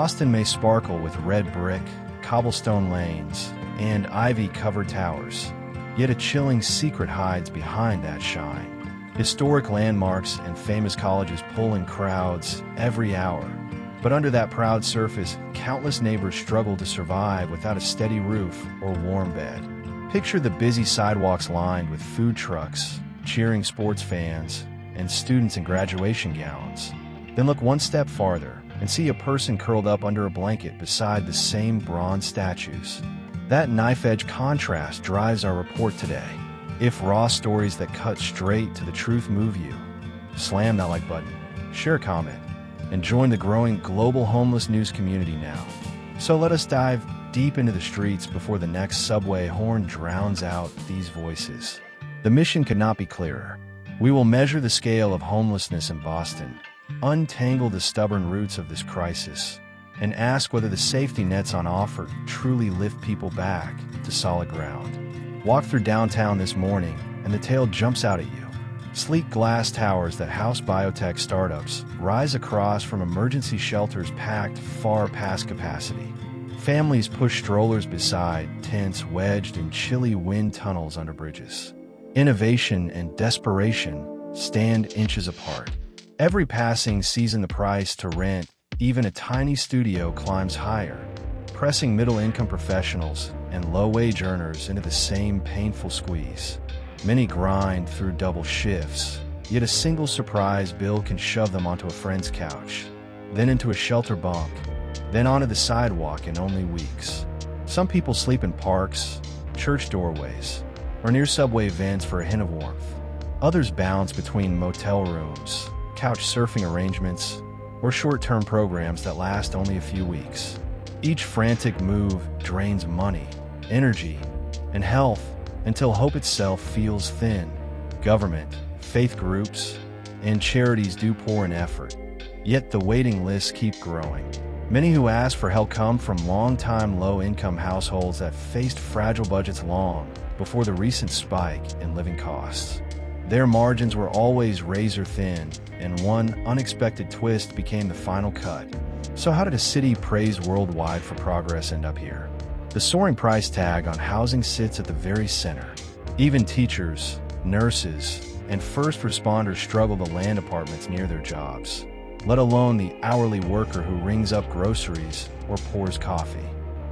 Boston may sparkle with red brick, cobblestone lanes, and ivy-covered towers, yet a chilling secret hides behind that shine. Historic landmarks and famous colleges pull in crowds every hour, but under that proud surface, countless neighbors struggle to survive without a steady roof or warm bed. Picture the busy sidewalks lined with food trucks, cheering sports fans, and students in graduation gowns. Then look one step farther and see a person curled up under a blanket beside the same bronze statues. That knife-edge contrast drives our report today. If raw stories that cut straight to the truth move you, slam that like button, share a comment, and join the growing global homeless news community now. So let us dive deep into the streets before the next subway horn drowns out these voices. The mission could not be clearer. We will measure the scale of homelessness in Boston, untangle the stubborn roots of this crisis, and ask whether the safety nets on offer truly lift people back to solid ground. Walk through downtown this morning, and the tale jumps out at you. Sleek glass towers that house biotech startups rise across from emergency shelters packed far past capacity. Families push strollers beside tents wedged in chilly wind tunnels under bridges. Innovation and desperation stand inches apart. Every passing season the price to rent even a tiny studio climbs higher, pressing middle-income professionals and low-wage earners into the same painful squeeze. Many grind through double shifts, yet a single surprise bill can shove them onto a friend's couch, then into a shelter bunk, then onto the sidewalk in only weeks. Some people sleep in parks, church doorways, or near subway vents for a hint of warmth. Others bounce between motel rooms, couch surfing arrangements, or short-term programs that last only a few weeks. Each frantic move drains money, energy, and health until hope itself feels thin. Government, faith groups, and charities do pour in effort, yet the waiting lists keep growing. Many who ask for help come from long-time low-income households that faced fragile budgets long before the recent spike in living costs. Their margins were always razor-thin, and one unexpected twist became the final cut. So how did a city praised worldwide for progress end up here? The soaring price tag on housing sits at the very center. Even teachers, nurses, and first responders struggle to land apartments near their jobs, let alone the hourly worker who rings up groceries or pours coffee.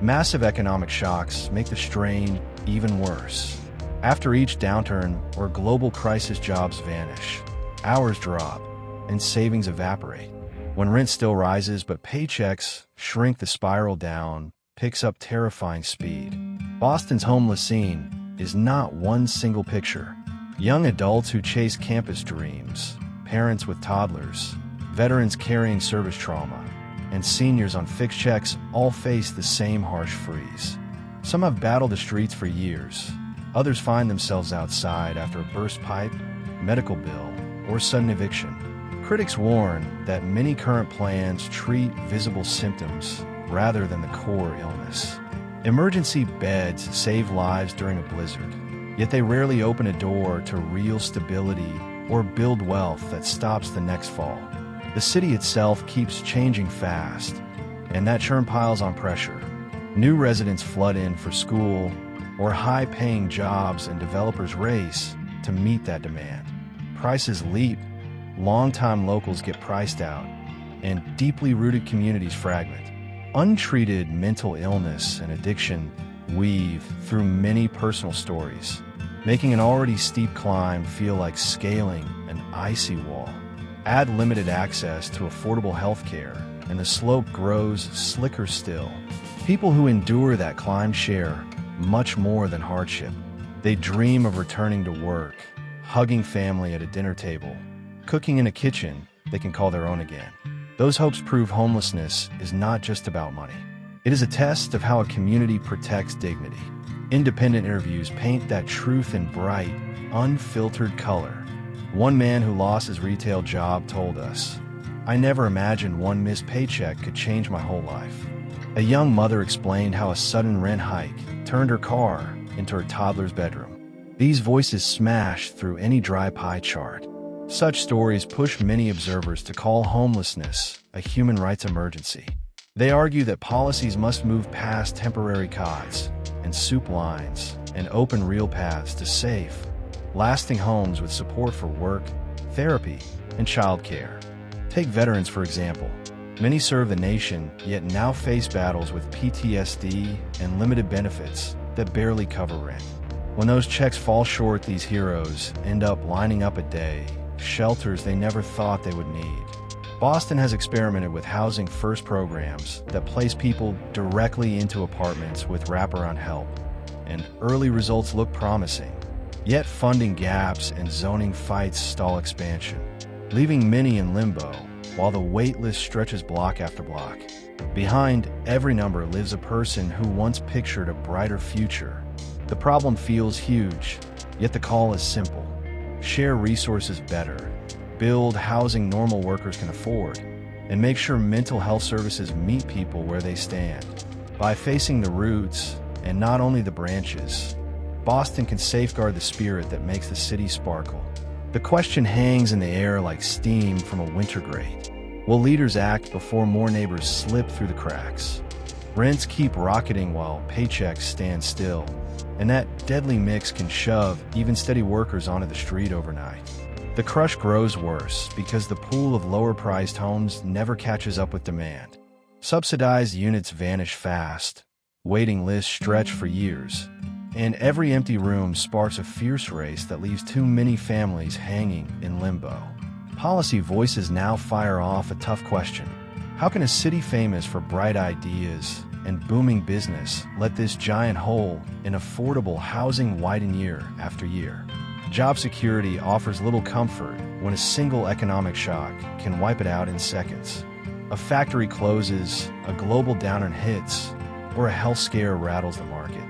Massive economic shocks make the strain even worse. After each downturn or global crisis, jobs vanish, hours drop, and savings evaporate. When rent still rises but paychecks shrink, the spiral down picks up terrifying speed. Boston's homeless scene is not one single picture. Young adults who chase campus dreams, parents with toddlers, veterans carrying service trauma, and seniors on fixed checks all face the same harsh freeze. Some have battled the streets for years. Others find themselves outside after a burst pipe, medical bill, or sudden eviction. Critics warn that many current plans treat visible symptoms rather than the core illness. Emergency beds save lives during a blizzard, yet they rarely open a door to real stability or build wealth that stops the next fall. The city itself keeps changing fast, and that churn piles on pressure. New residents flood in for school or high-paying jobs, and developers race to meet that demand. Prices leap, long-time locals get priced out, and deeply rooted communities fragment. Untreated mental illness and addiction weave through many personal stories, making an already steep climb feel like scaling an icy wall. Add limited access to affordable health care, and the slope grows slicker still. People who endure that climb share much more than hardship. They dream of returning to work, hugging family at a dinner table, cooking in a kitchen they can call their own again. Those hopes prove homelessness is not just about money. It is a test of how a community protects dignity. Independent interviews paint that truth in bright, unfiltered color. One man who lost his retail job told us, "I never imagined one missed paycheck could change my whole life." A young mother explained how a sudden rent hike turned her car into her toddler's bedroom. These voices smash through any dry pie chart. Such stories push many observers to call homelessness a human rights emergency. They argue that policies must move past temporary cots and soup lines and open real paths to safe, lasting homes with support for work, therapy, and childcare. Take veterans, for example. Many serve the nation, yet now face battles with PTSD and limited benefits that barely cover rent. When those checks fall short, these heroes end up lining up a day, shelters they never thought they would need. Boston has experimented with housing first programs that place people directly into apartments with wraparound help, and early results look promising. Yet funding gaps and zoning fights stall expansion, leaving many in limbo, while the waitlist stretches block after block. Behind every number lives a person who once pictured a brighter future. The problem feels huge, yet the call is simple. Share resources better, build housing normal workers can afford, and make sure mental health services meet people where they stand. By facing the roots, and not only the branches, Boston can safeguard the spirit that makes the city sparkle. The question hangs in the air like steam from a winter grate. Will leaders act before more neighbors slip through the cracks? Rents keep rocketing while paychecks stand still, and that deadly mix can shove even steady workers onto the street overnight. The crush grows worse because the pool of lower-priced homes never catches up with demand. Subsidized units vanish fast, waiting lists stretch for years, and every empty room sparks a fierce race that leaves too many families hanging in limbo. Policy voices now fire off a tough question. How can a city famous for bright ideas and booming business let this giant hole in affordable housing widen year after year? Job security offers little comfort when a single economic shock can wipe it out in seconds. A factory closes, a global downturn hits, or a health scare rattles the market.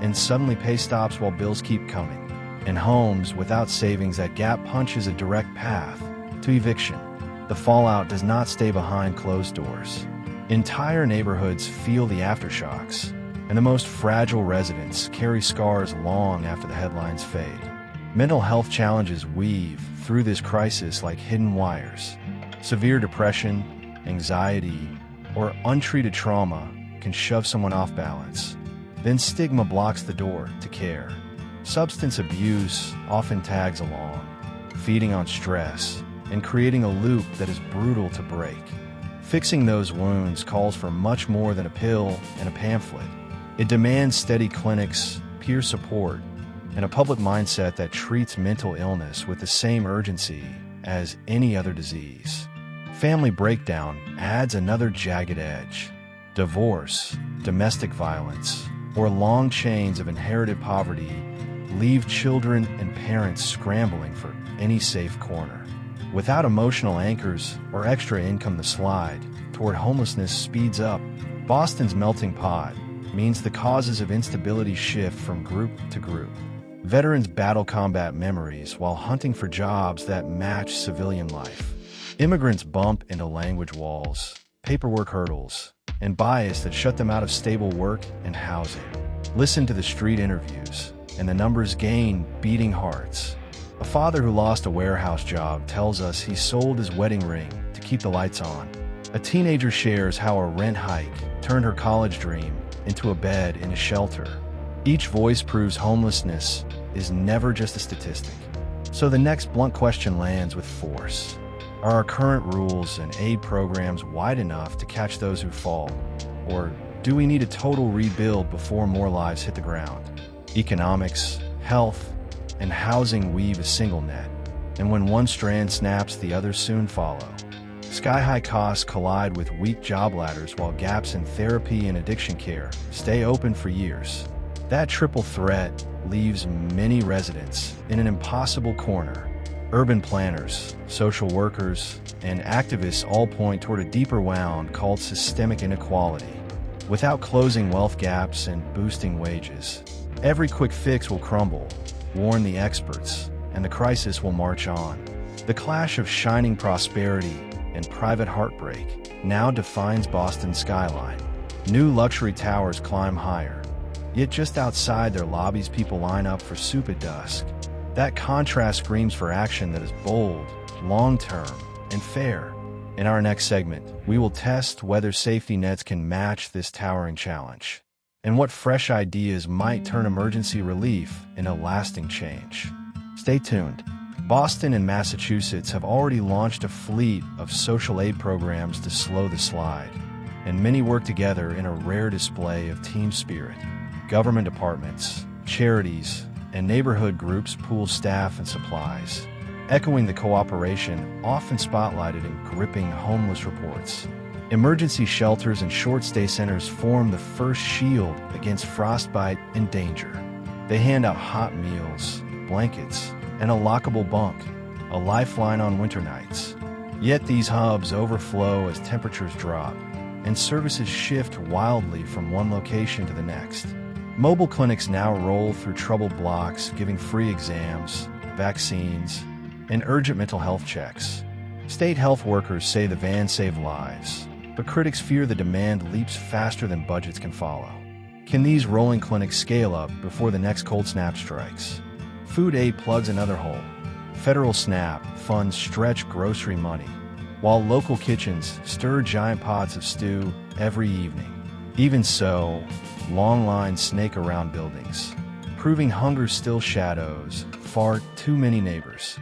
And suddenly pay stops while bills keep coming. In homes without savings, that gap punches a direct path to eviction. The fallout does not stay behind closed doors. Entire neighborhoods feel the aftershocks, and the most fragile residents carry scars long after the headlines fade. Mental health challenges weave through this crisis like hidden wires. Severe depression, anxiety, or untreated trauma can shove someone off balance. Then stigma blocks the door to care. Substance abuse often tags along, feeding on stress and creating a loop that is brutal to break. Fixing those wounds calls for much more than a pill and a pamphlet. It demands steady clinics, peer support, and a public mindset that treats mental illness with the same urgency as any other disease. Family breakdown adds another jagged edge. Divorce, domestic violence, or long chains of inherited poverty leave children and parents scrambling for any safe corner. Without emotional anchors or extra income, the slide toward homelessness speeds up. Boston's melting pot means the causes of instability shift from group to group. Veterans battle combat memories while hunting for jobs that match civilian life. Immigrants bump into language walls, paperwork hurdles, and bias that shut them out of stable work and housing. Listen to the street interviews, and the numbers gain beating hearts. A father who lost a warehouse job tells us he sold his wedding ring to keep the lights on. A teenager shares how a rent hike turned her college dream into a bed in a shelter. Each voice proves homelessness is never just a statistic. So the next blunt question lands with force. Are our current rules and aid programs wide enough to catch those who fall? Or do we need a total rebuild before more lives hit the ground? Economics, health, and housing weave a single net, and when one strand snaps, the others soon follow. Sky-high costs collide with weak job ladders while gaps in therapy and addiction care stay open for years. That triple threat leaves many residents in an impossible corner. Urban planners, social workers, and activists all point toward a deeper wound called systemic inequality. Without closing wealth gaps and boosting wages, every quick fix will crumble, warn the experts, and the crisis will march on. The clash of shining prosperity and private heartbreak now defines Boston's skyline. New luxury towers climb higher, yet just outside their lobbies people line up for soup at dusk. That contrast screams for action that is bold, long-term, and fair. In our next segment, we will test whether safety nets can match this towering challenge, and what fresh ideas might turn emergency relief into lasting change. Stay tuned. Boston and Massachusetts have already launched a fleet of social aid programs to slow the slide, and many work together in a rare display of team spirit. Government departments, charities, and neighborhood groups pool staff and supplies, echoing the cooperation often spotlighted in gripping homeless reports. Emergency shelters and short-stay centers form the first shield against frostbite and danger. They hand out hot meals, blankets, and a lockable bunk, a lifeline on winter nights. Yet these hubs overflow as temperatures drop, and services shift wildly from one location to the next. Mobile clinics now roll through troubled blocks, giving free exams, vaccines, and urgent mental health checks. State health workers say the vans save lives, but critics fear the demand leaps faster than budgets can follow. Can these rolling clinics scale up before the next cold snap strikes? Food aid plugs another hole. Federal SNAP funds stretch grocery money, while local kitchens stir giant pots of stew every evening. Even so, long lines snake around buildings, proving hunger still shadows far too many neighbors.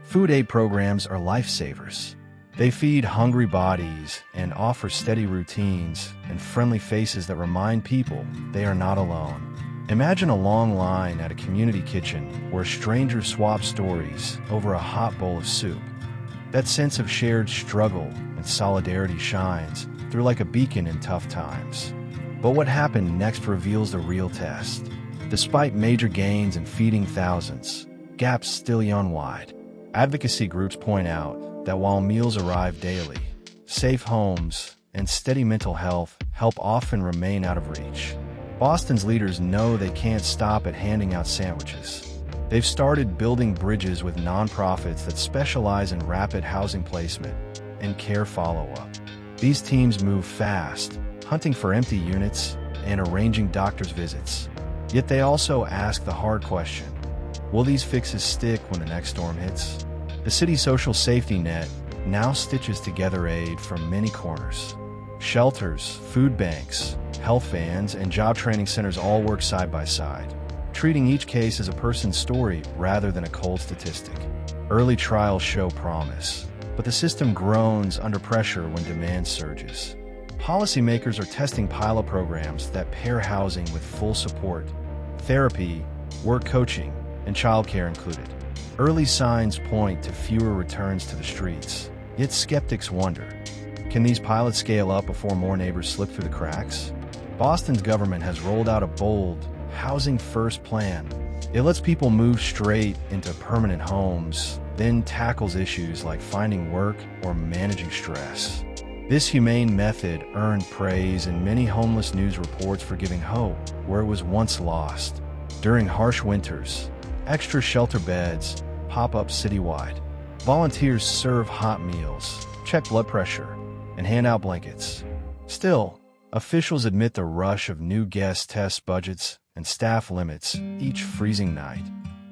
Food aid programs are lifesavers. They feed hungry bodies and offer steady routines and friendly faces that remind people they are not alone. Imagine a long line at a community kitchen where strangers swap stories over a hot bowl of soup. That sense of shared struggle and solidarity shines through like a beacon in tough times. But what happened next reveals the real test. Despite major gains in feeding thousands, gaps still yawn wide. Advocacy groups point out that while meals arrive daily, safe homes and steady mental health help often remain out of reach. Boston's leaders know they can't stop at handing out sandwiches. They've started building bridges with nonprofits that specialize in rapid housing placement and care follow-up. These teams move fast, hunting for empty units and arranging doctor's visits. Yet they also ask the hard question: will these fixes stick when the next storm hits? The city's social safety net now stitches together aid from many corners. Shelters, food banks, health vans, and job training centers all work side by side, treating each case as a person's story rather than a cold statistic. Early trials show promise, but the system groans under pressure when demand surges. Policymakers are testing pilot programs that pair housing with full support, therapy, work coaching, and childcare included. Early signs point to fewer returns to the streets, yet skeptics wonder, can these pilots scale up before more neighbors slip through the cracks? Boston's government has rolled out a bold, housing-first plan. It lets people move straight into permanent homes, then tackles issues like finding work or managing stress. This humane method earned praise in many homeless news reports for giving hope where it was once lost. During harsh winters, extra shelter beds pop up citywide. Volunteers serve hot meals, check blood pressure, and hand out blankets. Still, officials admit the rush of new guests tests budgets and staff limits each freezing night.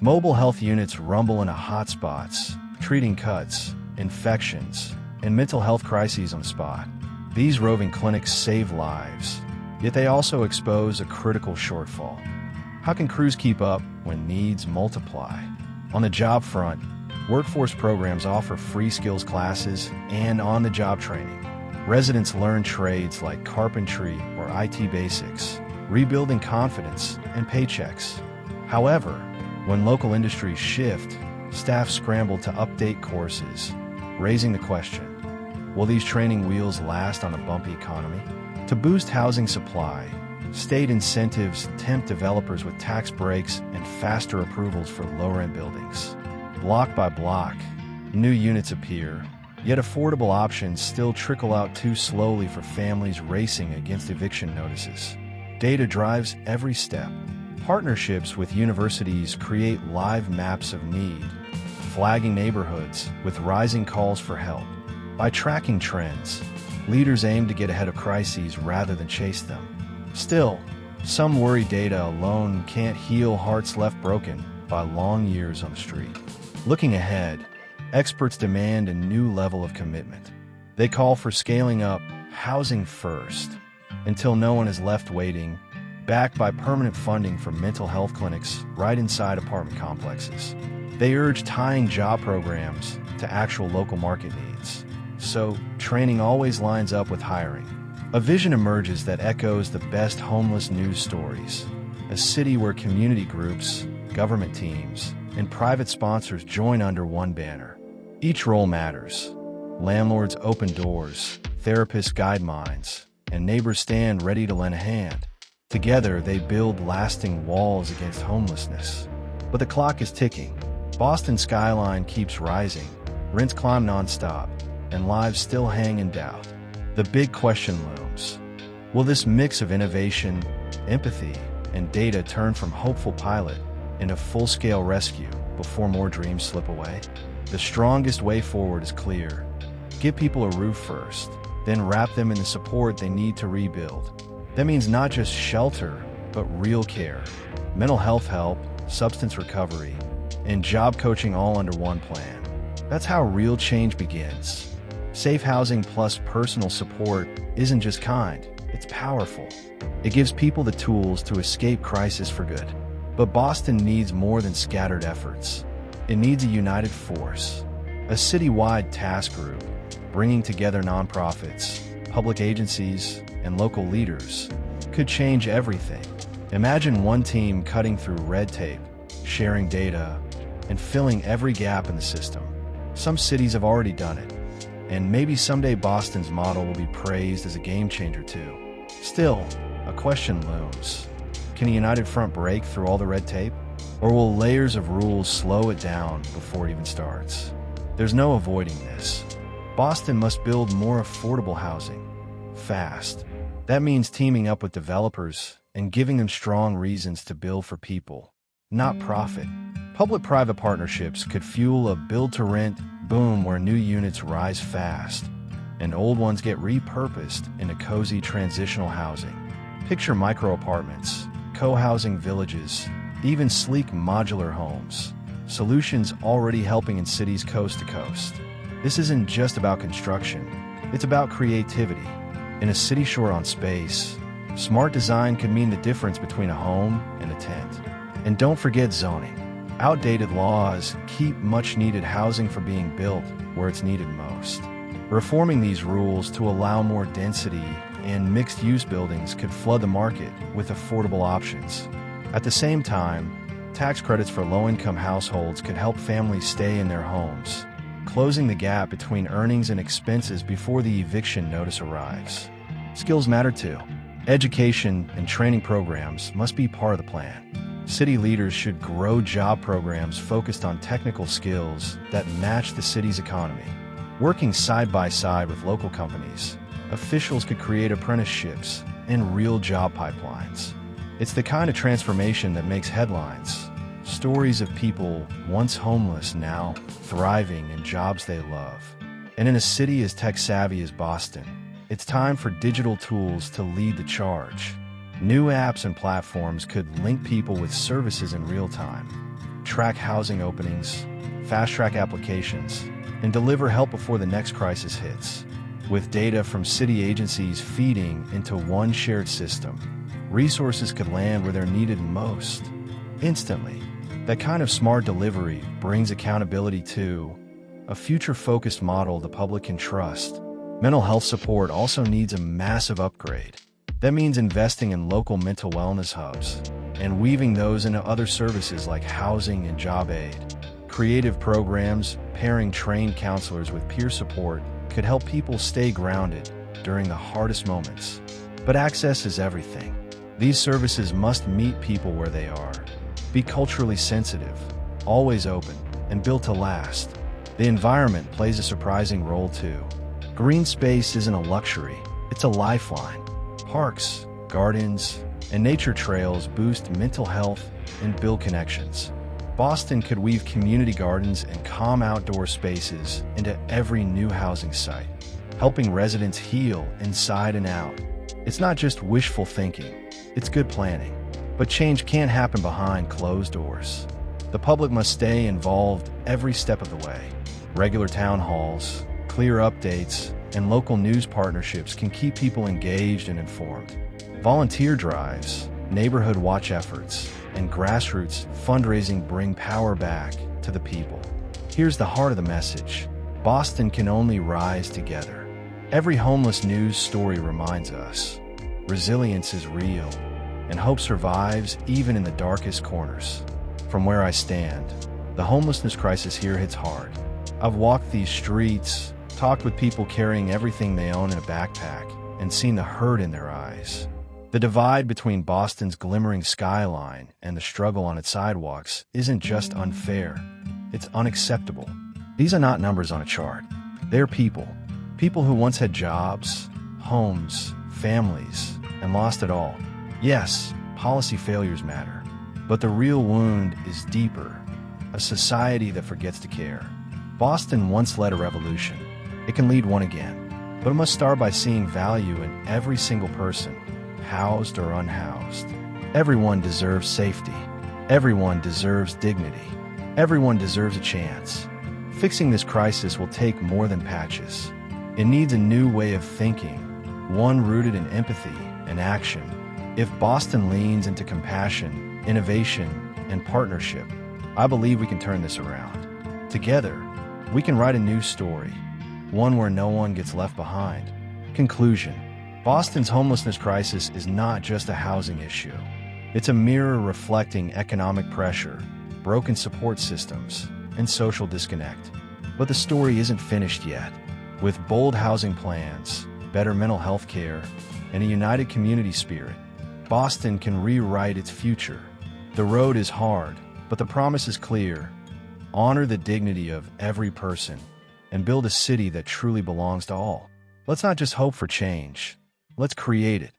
Mobile health units rumble into hotspots, treating cuts, infections, and mental health crises on the spot. These roving clinics save lives, yet they also expose a critical shortfall. How can crews keep up when needs multiply? On the job front, workforce programs offer free skills classes and on-the-job training. Residents learn trades like carpentry or IT basics, rebuilding confidence and paychecks. However, when local industries shift, staff scramble to update courses, raising the question, will these training wheels last on a bumpy economy? To boost housing supply, state incentives tempt developers with tax breaks and faster approvals for lower-end buildings. Block by block, new units appear, yet affordable options still trickle out too slowly for families racing against eviction notices. Data drives every step. Partnerships with universities create live maps of need, flagging neighborhoods with rising calls for help. By tracking trends, leaders aim to get ahead of crises rather than chase them. Still, some worry data alone can't heal hearts left broken by long years on the street. Looking ahead, experts demand a new level of commitment. They call for scaling up housing first until no one is left waiting, backed by permanent funding for mental health clinics right inside apartment complexes. They urge tying job programs to actual local market needs, so training always lines up with hiring. A vision emerges that echoes the best homeless news stories, a city where community groups, government teams, and private sponsors join under one banner. Each role matters. Landlords open doors, therapists guide minds, and neighbors stand ready to lend a hand. Together, they build lasting walls against homelessness. But the clock is ticking. Boston's skyline keeps rising, rents climb nonstop, and lives still hang in doubt. The big question looms. Will this mix of innovation, empathy, and data turn from hopeful pilot into full-scale rescue before more dreams slip away? The strongest way forward is clear. Give people a roof first, then wrap them in the support they need to rebuild. That means not just shelter, but real care, mental health help, substance recovery, and job coaching all under one plan. That's how real change begins. Safe housing plus personal support isn't just kind, it's powerful. It gives people the tools to escape crisis for good. But Boston needs more than scattered efforts. It needs a united force, a citywide task group, bringing together nonprofits, public agencies, and local leaders could change everything. Imagine one team cutting through red tape, sharing data, and filling every gap in the system. Some cities have already done it, and maybe someday Boston's model will be praised as a game changer too. Still, a question looms. Can a united front break through all the red tape? Or will layers of rules slow it down before it even starts? There's no avoiding this. Boston must build more affordable housing, fast. That means teaming up with developers and giving them strong reasons to build for people, not profit. Public-private partnerships could fuel a build-to-rent boom where new units rise fast and old ones get repurposed into cozy transitional housing. Picture micro-apartments, co-housing villages, even sleek modular homes. Solutions already helping in cities coast to coast. This isn't just about construction, it's about creativity. In a city short on space, smart design could mean the difference between a home and a tent. And don't forget zoning. Outdated laws keep much-needed housing from being built where it's needed most. Reforming these rules to allow more density and mixed-use buildings could flood the market with affordable options. At the same time, tax credits for low-income households could help families stay in their homes, closing the gap between earnings and expenses before the eviction notice arrives. Skills matter too. Education and training programs must be part of the plan. City leaders should grow job programs focused on technical skills that match the city's economy. Working side by side with local companies, officials could create apprenticeships and real job pipelines. It's the kind of transformation that makes headlines. Stories of people once homeless now thriving in jobs they love. And in a city as tech-savvy as Boston, it's time for digital tools to lead the charge. New apps and platforms could link people with services in real time, track housing openings, fast-track applications, and deliver help before the next crisis hits. With data from city agencies feeding into one shared system, resources could land where they're needed most, instantly. That kind of smart delivery brings accountability to a future-focused model the public can trust. Mental health support also needs a massive upgrade. That means investing in local mental wellness hubs and weaving those into other services like housing and job aid. Creative programs pairing trained counselors with peer support could help people stay grounded during the hardest moments. But access is everything. These services must meet people where they are. Be culturally sensitive, always open, and built to last. The environment plays a surprising role too. Green space isn't a luxury, it's a lifeline. Parks, gardens, and nature trails boost mental health and build connections. Boston could weave community gardens and calm outdoor spaces into every new housing site, helping residents heal inside and out. It's not just wishful thinking, it's good planning. But change can't happen behind closed doors. The public must stay involved every step of the way. Regular town halls, clear updates, and local news partnerships can keep people engaged and informed. Volunteer drives, neighborhood watch efforts, and grassroots fundraising bring power back to the people. Here's the heart of the message: Boston can only rise together. Every homeless news story reminds us resilience is real, and hope survives even in the darkest corners. From where I stand, the homelessness crisis here hits hard. I've walked these streets, talked with people carrying everything they own in a backpack, and seen the hurt in their eyes. The divide between Boston's glimmering skyline and the struggle on its sidewalks isn't just unfair, it's unacceptable. These are not numbers on a chart. They're people. People who once had jobs, homes, families, and lost it all. Yes, policy failures matter, but the real wound is deeper: a society that forgets to care. Boston once led a revolution. It can lead one again, but it must start by seeing value in every single person, housed or unhoused. Everyone deserves safety. Everyone deserves dignity. Everyone deserves a chance. Fixing this crisis will take more than patches. It needs a new way of thinking, one rooted in empathy and action. If Boston leans into compassion, innovation, and partnership, I believe we can turn this around. Together, we can write a new story, one where no one gets left behind. Conclusion: Boston's homelessness crisis is not just a housing issue. It's a mirror reflecting economic pressure, broken support systems, and social disconnect. But the story isn't finished yet. With bold housing plans, better mental health care, and a united community spirit, Boston can rewrite its future. The road is hard, but the promise is clear: honor the dignity of every person and build a city that truly belongs to all. Let's not just hope for change. Let's create it.